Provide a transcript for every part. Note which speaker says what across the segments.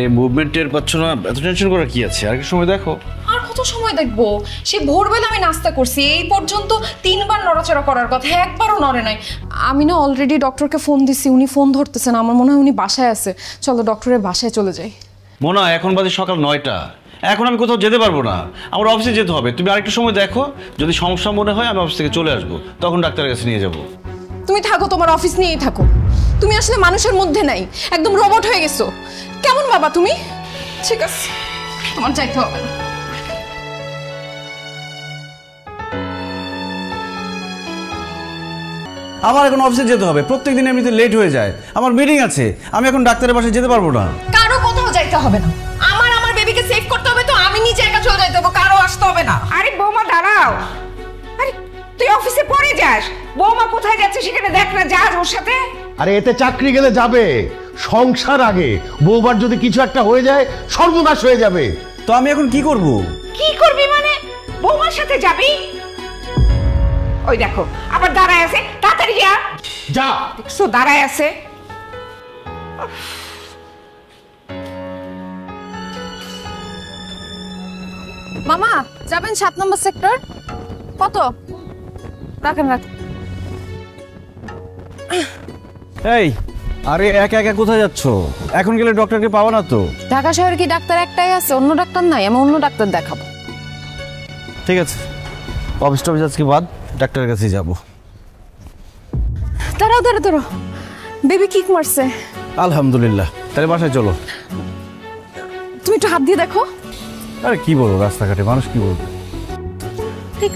Speaker 1: এই মুভমেন্টের পাচ্ছ না, এত টেনশন করার কি আছে? আর একটু সময় দেখো।
Speaker 2: আর কত সময় দেখবো? সে ভোরবেলা আমি নাস্তা করছি, এই পর্যন্ত 3 বার নড়াচড়া করার কথা, একবারও নড়ে নাই। আমি না অলরেডি ডক্টরকে ফোন দিছি, উনি ফোন ধরতেছেন। আমার মনে হয় উনি বাসায় আছে। চলো ডক্টরের বাসায় চলে যাই।
Speaker 1: মোনা, এখন বাজে সকাল 9টা, এখন আমি কোথাও যেতে পারবো না, আমার অফিসে যেতে হবে। তুমি আরেকটু সময় দেখো, যদি সমস্যা মনে হয় আমি অফিস থেকে চলে আসবো, তখন ডাক্তারের কাছে নিয়ে যাবো।
Speaker 2: তুমি থাকো, তোমার অফিস নিয়েই থাকো। তুমি আসলে মানুষের মধ্যে নাই, একদম রোবট হয়ে গেছো। কেমন বাবা তুমি? ঠিক আছে, তোমার যাইতে হবে না।
Speaker 1: আমার এখন অফিসে যেতে হবে, প্রত্যেকদিন এমনিতে লেট হয়ে যায়, আমার মিটিং আছে, আমি এখন ডাক্তারের বাসায় যেতে পারবো না।
Speaker 2: কারো কোথাও যাইতে হবে না, আমার বেবিকে সেভ করতে হবে, তো আমি নিজে একা চলে যাইতে হবে, কারো আসতে হবে না।
Speaker 3: আরে বৌমা দাঁড়াও, আরে তুই অফিসে পরে যাস, বৌমা কোথায় যাচ্ছে সেখানে দেখ না, যা ওর সাথে।
Speaker 4: আরে এতে চাকরি গেলে যাবে, সংসার আগে। বউবার যদি কিছু একটা হয়ে যায় সর্বনাশ হয়ে যাবে।
Speaker 1: তো আমি এখন কি করব?
Speaker 3: কি করবি মানে? বৌমার সাথে যাবি? ওই দেখো আবার দাঁড়ায় আছে, তাড়াতাড়ি যা।
Speaker 4: যা
Speaker 3: দেখছো দাঁড়ায় আছে।
Speaker 2: মামা যাবেন 7 নম্বর সেক্টর? কত রাখেন রাখেন।
Speaker 1: এই, আরে একা একা কোথায় যাচ্ছ? এখন গেলে ডক্টরকে পাবো না তো।
Speaker 2: ঢাকা শহরে কি ডাক্তার একটাই আছে? অন্য ডাক্তার নাই? আমি অন্য ডাক্তার দেখাবো।
Speaker 1: ঠিক আছে, অফিস টফিস আজকে বাদ, ডাক্তারের কাছে যাবো।
Speaker 2: দাঁড়াও দাঁড়াও দাঁড়াও, বেবি কিক মারছে।
Speaker 1: আলহামদুলিল্লাহ, তাহলে বাসায় চলো।
Speaker 2: তুমি একটু হাত দিয়ে দেখো।
Speaker 1: আরে কি বলবো, রাস্তাঘাটে মানুষ কি বলবে?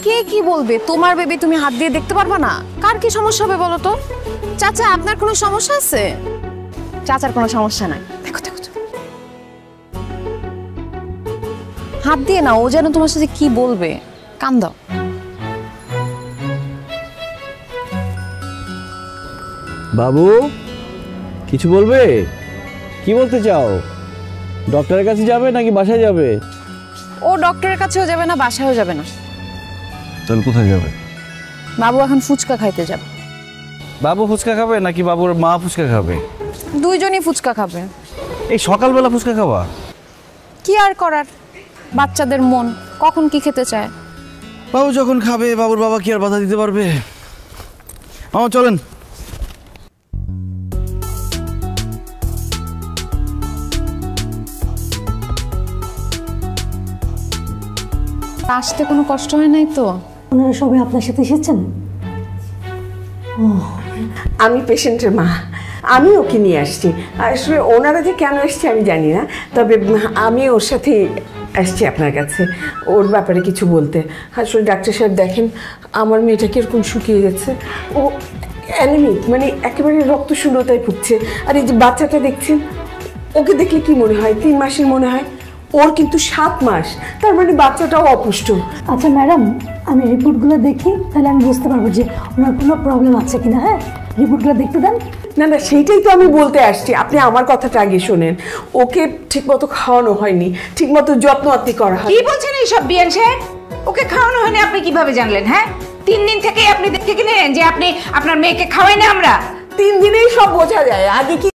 Speaker 2: কে কি বলবে? তোমার বেবি তুমি হাত দিয়ে দেখতে পারবা না? কার কি সমস্যা হবে বলো তো? চাচা আপনার কোনো সমস্যা আছে? চাচার কোনো সমস্যা নাই। দেখো দেখো হাত দিয়ে না, ও যেন তোমার সাথে কি বলবে। কান দাও।
Speaker 5: বাবু কিছু বলবে? কি বলতে চাও? ডক্টরের কাছে যাবে নাকি বাসায় যাবে?
Speaker 2: ও ডক্টরের কাছেও যাবে না, বাসায়ও যাবে না।
Speaker 1: তাহলে কোথায় যাবে?
Speaker 2: বাবু এখন ফুচকা খাইতে যাবে।
Speaker 1: বাবু ফুচকা খাবে নাকি বাবুর মা ফুচকা খাবে?
Speaker 2: দুইজনই ফুচকা খাবে।
Speaker 1: এই সকালবেলা ফুচকা খাওয়া?
Speaker 2: কি আর করার, বাচ্চাদের মন কখন কি খেতে চায়।
Speaker 1: বাবু যখন খাবে, বাবুর বাবা কি আর বাধা দিতে পারবে? মামা চলেন।
Speaker 2: আসতে কোনো কষ্ট হয় নাই তো?
Speaker 6: ওনারা সবাই আপনার সাথে এসেছেন?
Speaker 3: আমি পেশেন্টের মা, আমি ওকে নিয়ে আসছি। আসলে ওনারা যে কেন এসছে আমি জানি না, তবে আমি ওর সাথে আসছি আপনার কাছে ওর ব্যাপারে কিছু বলতে। আসলে ডাক্তার সাহেব দেখেন, আমার মেয়েটা কিরকম শুকিয়ে গেছে, ও অ্যানিমিক, মানে একেবারে রক্তশূন্যতায় ভুগছে। আর এই যে বাচ্চাটা দেখছেন, ওকে দেখলে কি মনে হয়? 3 মাসের মনে হয়, ওর কিন্তু 7 মাস, তার মানে বাচ্চাটাও অপুষ্ট।
Speaker 6: আচ্ছা ম্যাডাম, আমি রিপোর্টগুলো দেখি, তাহলে আমি বুঝতে পারবো যে ওনার কোনো প্রবলেম আছে কিনা। হ্যাঁ, রিপোর্টগুলো দেখতে দেন।
Speaker 3: না না, সেইটাই তো আমি বলতে আসছি, আপনি আমার কথাটা আগে শোনেন। ওকে ঠিকমতো খাওয়ানো হয়নি, ঠিকমতো যত্ন আত্তি করা হয়।
Speaker 7: কি বলছেন এইসব বিয়ান সাহেব? ওকে খাওয়ানো হয়নি আপনি কিভাবে জানলেন? হ্যাঁ, 3 দিন থেকেই আপনি দেখে কিনেন যে আপনি আপনার মেয়েকে খাওয়াই না। আমরা
Speaker 3: 3 দিনেই সব বোঝা যায়, আগে কি